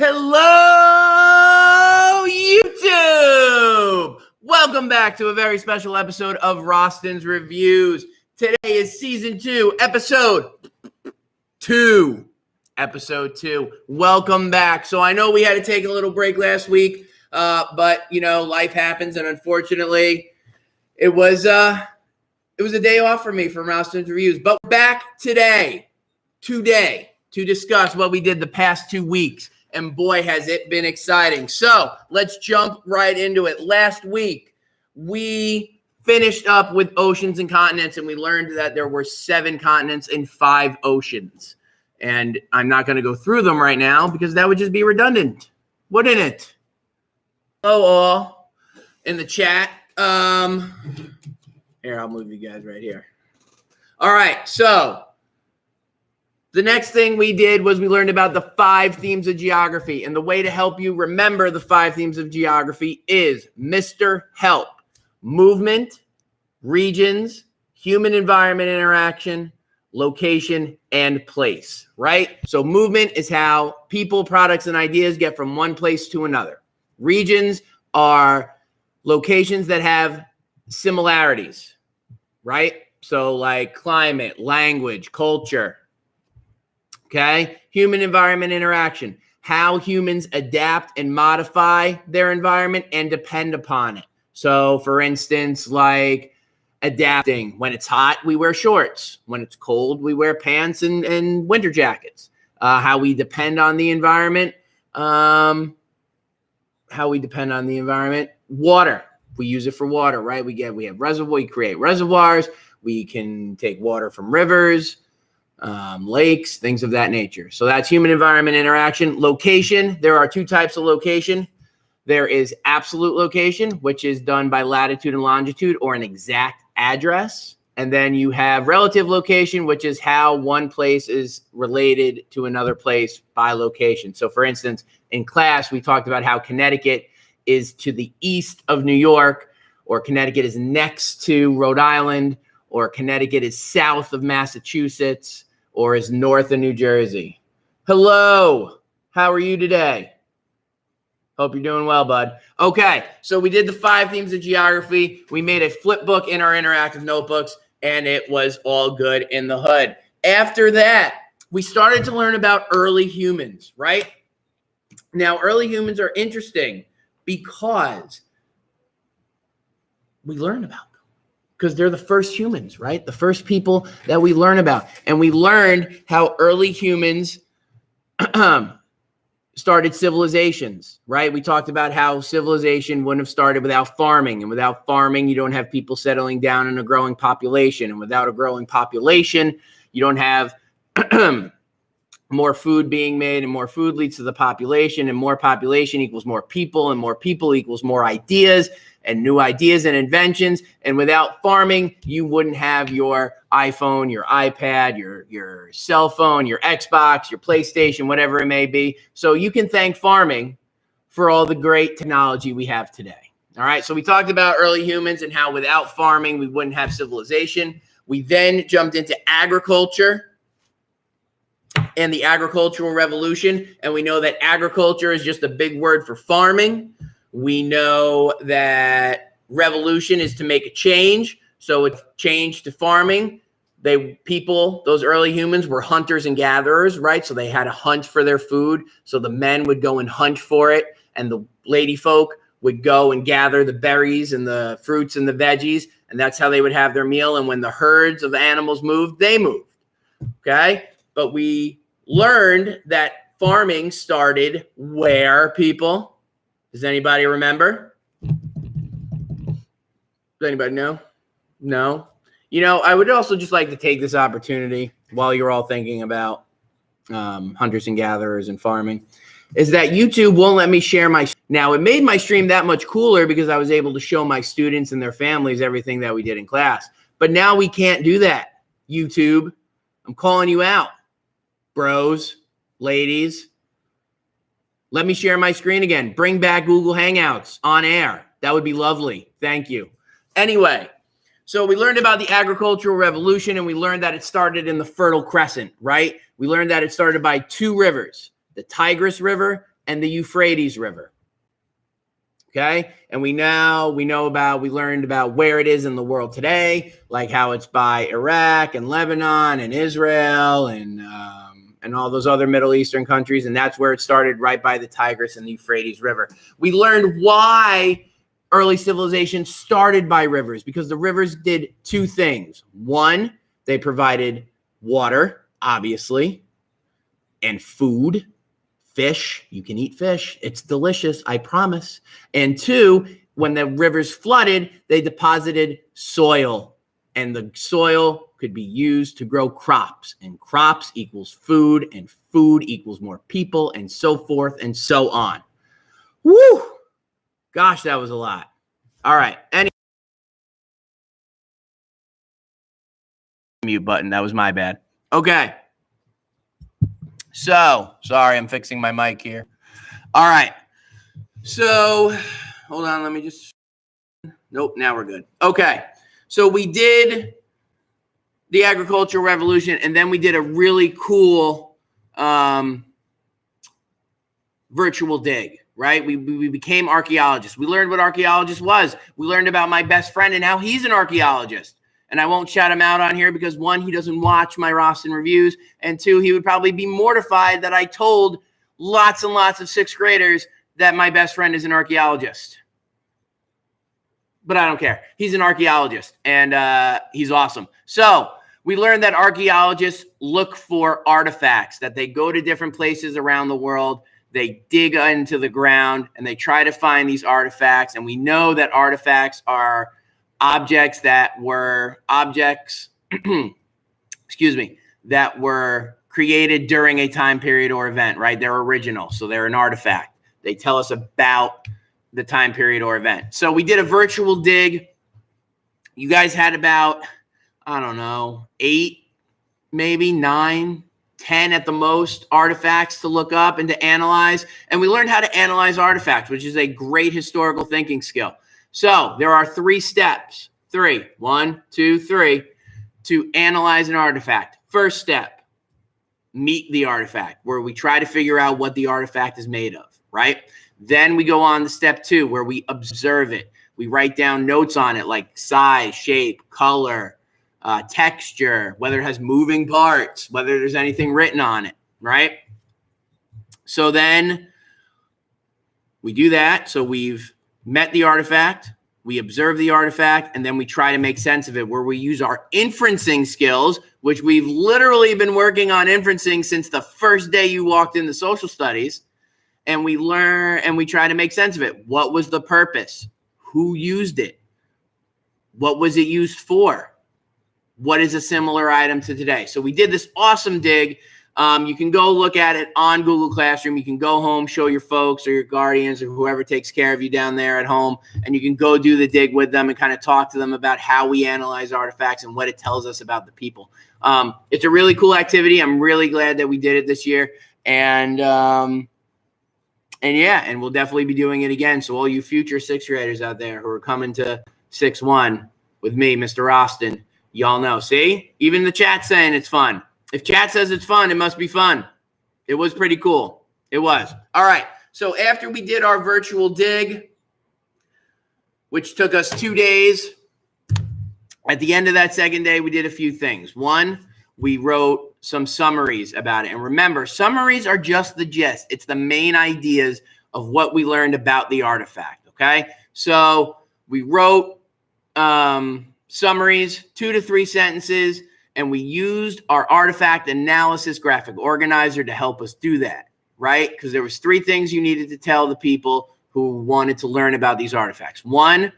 Hello, YouTube! Welcome back to a very special episode of Rosten Reviews. Today is Season 2, Episode 2. Welcome back. So I know we had to take a little break last week, but, life happens, and unfortunately, it was a day off for me from Rosten Reviews. But we're back today, to discuss what we did the past 2 weeks. And boy, has it been exciting. So let's jump right into it. Last week, we finished up with oceans and continents, and we learned that there were 7 continents and 5 oceans. And I'm not going to go through them right now because that would just be redundant, wouldn't it? Hello, all in the chat. Here, I'll move you guys right here. All right, so the next thing we did was we learned about the 5 themes of geography. And the way to help you remember the 5 themes of geography is Mr. Help. Movement, regions, human environment interaction, location, and place, right? So movement is how people, products, and ideas get from one place to another. Regions are locations that have similarities, right? So like climate, language, culture. Okay, human environment interaction, how humans adapt and modify their environment and depend upon it. So for instance, like adapting. When it's hot, we wear shorts. When it's cold, we wear pants and winter jackets. How we depend on the environment. Water. We use it for water, right? We have reservoir. We create reservoirs. We can take water from rivers. Lakes, things of that nature. So that's human environment interaction. Location, there are 2 types of location. There is absolute location, which is done by latitude and longitude or an exact address. And then you have relative location, which is how one place is related to another place by location. So for instance, in class, we talked about how Connecticut is to the east of New York, or Connecticut is next to Rhode Island, or Connecticut is south of Massachusetts, or is north of New Jersey. Hello, how are you today? Hope you're doing well, bud. Okay, so we did the 5 themes of geography. We made a flip book in our interactive notebooks, and it was all good in the hood. After that, we started to learn about early humans, right? Now, early humans are interesting because we learn about them. Because they're the first humans, right? The first people that we learn about. And we learned how early humans started civilizations, right? We talked about how civilization wouldn't have started without farming. And without farming, you don't have people settling down in a growing population. And without a growing population, you don't have more food being made, and more food leads to the population, and more population equals more people, and more people equals more ideas, and new ideas and inventions. And without farming, you wouldn't have your iPhone, your iPad, your cell phone, your Xbox, your PlayStation, whatever it may be. So you can thank farming for all the great technology we have today. All right, so we talked about early humans and how without farming, we wouldn't have civilization. We then jumped into agriculture and the agricultural revolution. And we know that agriculture is just a big word for farming. We know that revolution is to make a change. So it's changed to farming. Those early humans were hunters and gatherers, right? So they had to hunt for their food. So the men would go and hunt for it. And the lady folk would go and gather the berries and the fruits and the veggies. And that's how they would have their meal. And when the herds of animals moved, they moved. Okay? But we learned that farming started where, people? Does anybody remember? Does anybody know? No? I would also just like to take this opportunity while you're all thinking about hunters and gatherers and farming, is that YouTube won't let me share my... Now, it made my stream that much cooler because I was able to show my students and their families everything that we did in class. But now we can't do that, YouTube. I'm calling you out, bros, ladies. Let me share my screen again. Bring back Google Hangouts on air. That would be lovely. Thank you. Anyway, so we learned about the agricultural revolution, and we learned that it started in the Fertile Crescent, right? We learned that it started by 2 rivers, the Tigris River and the Euphrates River. Okay. And we learned about where it is in the world today, like how it's by Iraq and Lebanon and Israel and all those other Middle Eastern countries. And that's where it started, right by the Tigris and the Euphrates River. We learned why early civilization started by rivers, because the rivers did two things. One, they provided water, obviously, and food. Fish, you can eat fish. It's delicious, I promise. And two, when the rivers flooded, they deposited soil, and the soil could be used to grow crops, and crops equals food, and food equals more people, and so forth and so on. Woo! Gosh, that was a lot. All right. Mute button. That was my bad. Okay. So, sorry, I'm fixing my mic here. All right. So, hold on. Let me just. Nope. Now we're good. Okay. So we did the agricultural revolution, and then we did a really cool virtual dig, right? We became archaeologists. We learned what archaeologist was. We learned about my best friend and how he's an archaeologist. And I won't shout him out on here because, one, he doesn't watch my Rosten reviews, and two, he would probably be mortified that I told lots and lots of sixth graders that my best friend is an archaeologist. But I don't care. He's an archaeologist, and he's awesome. So we learned that archaeologists look for artifacts, that they go to different places around the world, they dig into the ground, and they try to find these artifacts. And we know that artifacts are objects that were that were created during a time period or event, right? They're original, so they're an artifact. They tell us about the time period or event. So we did a virtual dig. You guys had about, I don't know, 8, maybe 9, 10 at the most artifacts to look up and to analyze. And we learned how to analyze artifacts, which is a great historical thinking skill. So there are 3 steps, 1, 2, 3, to analyze an artifact. First step, meet the artifact, where we try to figure out what the artifact is made of, right? Then we go on to step 2, where we observe it. We write down notes on it, like size, shape, color, texture, whether it has moving parts, whether there's anything written on it, right? So then we do that. So we've met the artifact, we observe the artifact, and then we try to make sense of it, where we use our inferencing skills, which we've literally been working on inferencing since the first day you walked into social studies. And we learn and we try to make sense of it. What was the purpose? Who used it? What was it used for? What is a similar item to today? So we did this awesome dig. You can go look at it on Google Classroom. You can go home, show your folks or your guardians or whoever takes care of you down there at home, and you can go do the dig with them and kind of talk to them about how we analyze artifacts and what it tells us about the people. It's a really cool activity. I'm really glad that we did it this year. And yeah, and we'll definitely be doing it again. So all you future 6th graders out there who are coming to 6-1 with me, Mr. Rosten, y'all know. See, even the chat saying it's fun. If chat says it's fun, it must be fun. It was pretty cool. It was. All right. So after we did our virtual dig, which took us 2 days, at the end of that second day, we did a few things. One, we wrote some summaries about it. And remember, summaries are just the gist. It's the main ideas of what we learned about the artifact, okay? So we wrote summaries, 2 to 3 sentences, and we used our artifact analysis graphic organizer to help us do that, right? Because there was 3 things you needed to tell the people who wanted to learn about these artifacts. 1,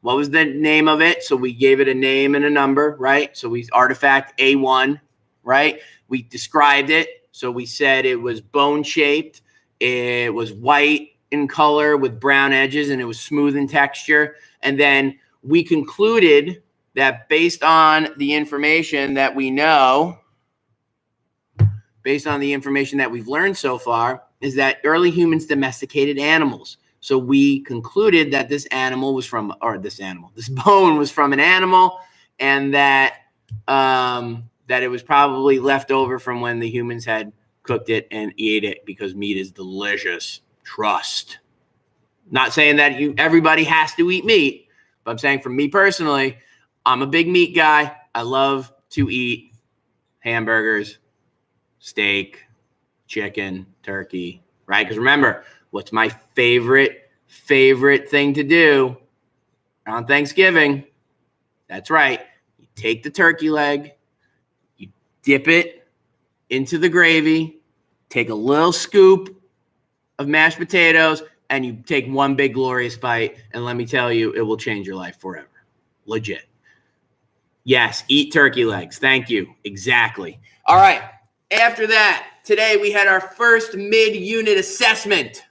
what was the name of it? So we gave it a name and a number, right? So we artifact A1, right? We described it. So we said it was bone-shaped. It was white in color with brown edges, and it was smooth in texture. And then we concluded that based on the information that we know, based on the information that we've learned so far, is that early humans domesticated animals. So we concluded that this bone was from an animal, and that that it was probably left over from when the humans had cooked it, and ate it because meat is delicious. Trust. Not saying that everybody has to eat meat, but I'm saying for me personally, I'm a big meat guy. I love to eat hamburgers, steak, chicken, turkey, right? Because remember, what's my favorite thing to do on Thanksgiving? That's right. You take the turkey leg, you dip it into the gravy, take a little scoop of mashed potatoes, and you take one big glorious bite, and let me tell you, it will change your life forever. Legit. Yes, eat turkey legs. Thank you. Exactly. All right. After that, today we had our first mid-unit assessment.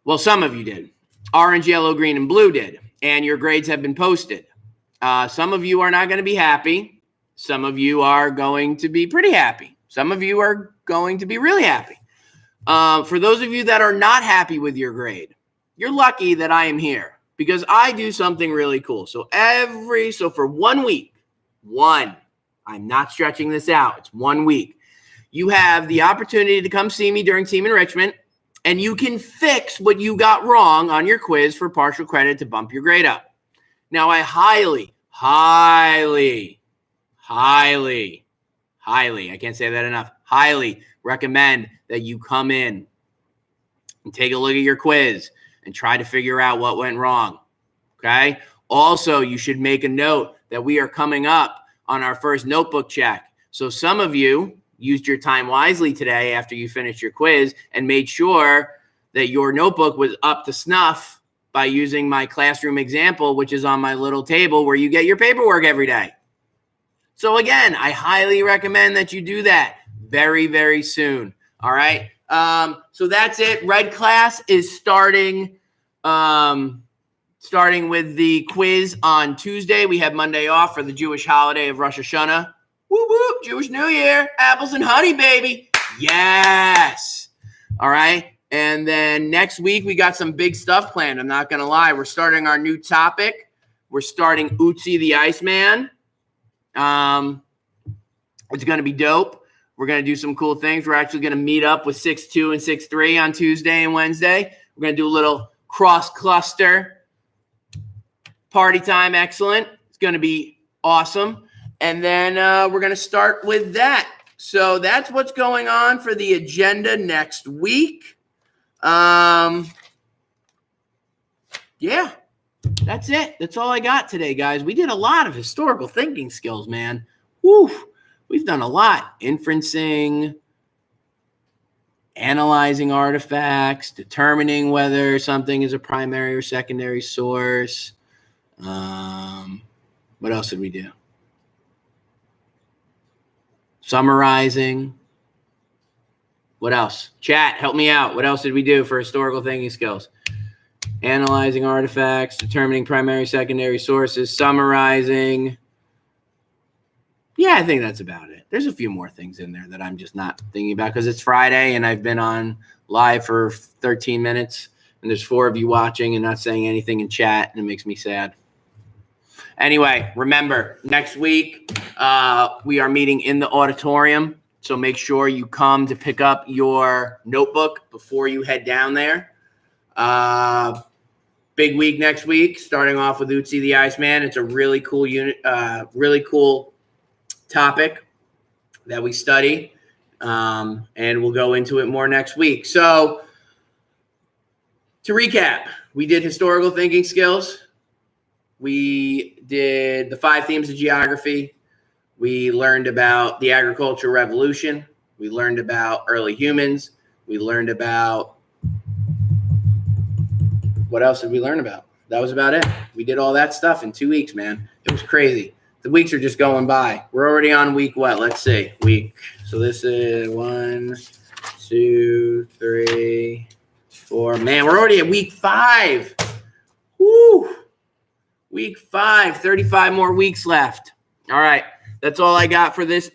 Well, some of you did. Orange, yellow, green, and blue did. And your grades have been posted. Some of you are not going to be happy. Some of you are going to be pretty happy. Some of you are going to be really happy. For those of you that are not happy with your grade, you're lucky that I am here because I do something really cool. So for 1 week, I'm not stretching this out. It's 1 week. You have the opportunity to come see me during team enrichment, and you can fix what you got wrong on your quiz for partial credit to bump your grade up. Now, I highly, I can't say that enough, highly recommend that you come in and take a look at your quiz and try to figure out what went wrong, okay? Also, you should make a note that we are coming up on our first notebook check. So some of you used your time wisely today after you finished your quiz and made sure that your notebook was up to snuff by using my classroom example, which is on my little table where you get your paperwork every day. So again, I highly recommend that you do that very, very soon. All right. So that's it. Red class is starting with the quiz on Tuesday. We have Monday off for the Jewish holiday of Rosh Hashanah. Woo woo, Jewish New Year, apples and honey, baby. Yes. All right. And then next week, we got some big stuff planned. I'm not going to lie. We're starting our new topic. We're starting Utsi the Iceman. It's going to be dope. We're going to do some cool things. We're actually going to meet up with 6'2" and 6'3" on Tuesday and Wednesday. We're going to do a little cross cluster party time. Excellent. It's going to be awesome. And then we're going to start with that. So that's what's going on for the agenda next week. Yeah, that's it. That's all I got today, guys. We did a lot of historical thinking skills, man. Woo. We've done a lot. Inferencing, analyzing artifacts, determining whether something is a primary or secondary source. What else did we do? Summarizing. What else? Chat, help me out. What else did we do for historical thinking skills? Analyzing artifacts, determining primary, secondary sources, summarizing. Yeah, I think that's about it. There's a few more things in there that I'm just not thinking about because it's Friday and I've been on live for 13 minutes and there's 4 of you watching and not saying anything in chat, and it makes me sad. Anyway, remember, next week we are meeting in the auditorium, so make sure you come to pick up your notebook before you head down there. Big week next week, starting off with Utsi the Iceman. It's a really cool unit, really cool topic that we study, and we'll go into it more next week. So to recap, we did historical thinking skills. We did the 5 themes of geography. We learned about the agricultural revolution. We learned about early humans. We learned about, what else did we learn about? That was about it. We did all that stuff in 2 weeks, man. It was crazy. The weeks are just going by. We're already on week what? Let's see. So this is 1, 2, 3, 4. Man, we're already at week 5. Woo! Week 5, 35 more weeks left. All right. That's all I got for this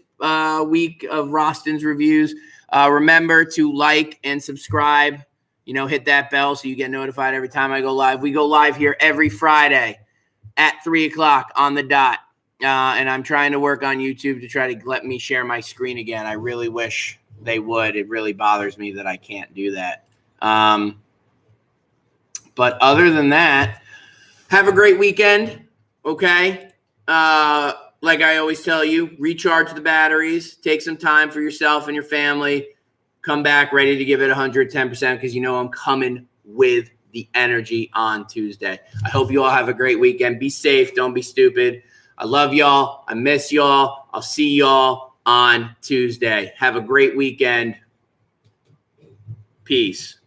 week of Rosten's Reviews. Remember to like and subscribe. Hit that bell so you get notified every time I go live. We go live here every Friday at 3 o'clock on the dot. And I'm trying to work on YouTube to try to let me share my screen again. I really wish they would. It really bothers me that I can't do that. But other than that, have a great weekend. Okay. Like I always tell you, recharge the batteries, take some time for yourself and your family, come back ready to give it 110% because you know I'm coming with the energy on Tuesday. I hope you all have a great weekend. Be safe. Don't be stupid. I love y'all. I miss y'all. I'll see y'all on Tuesday. Have a great weekend. Peace.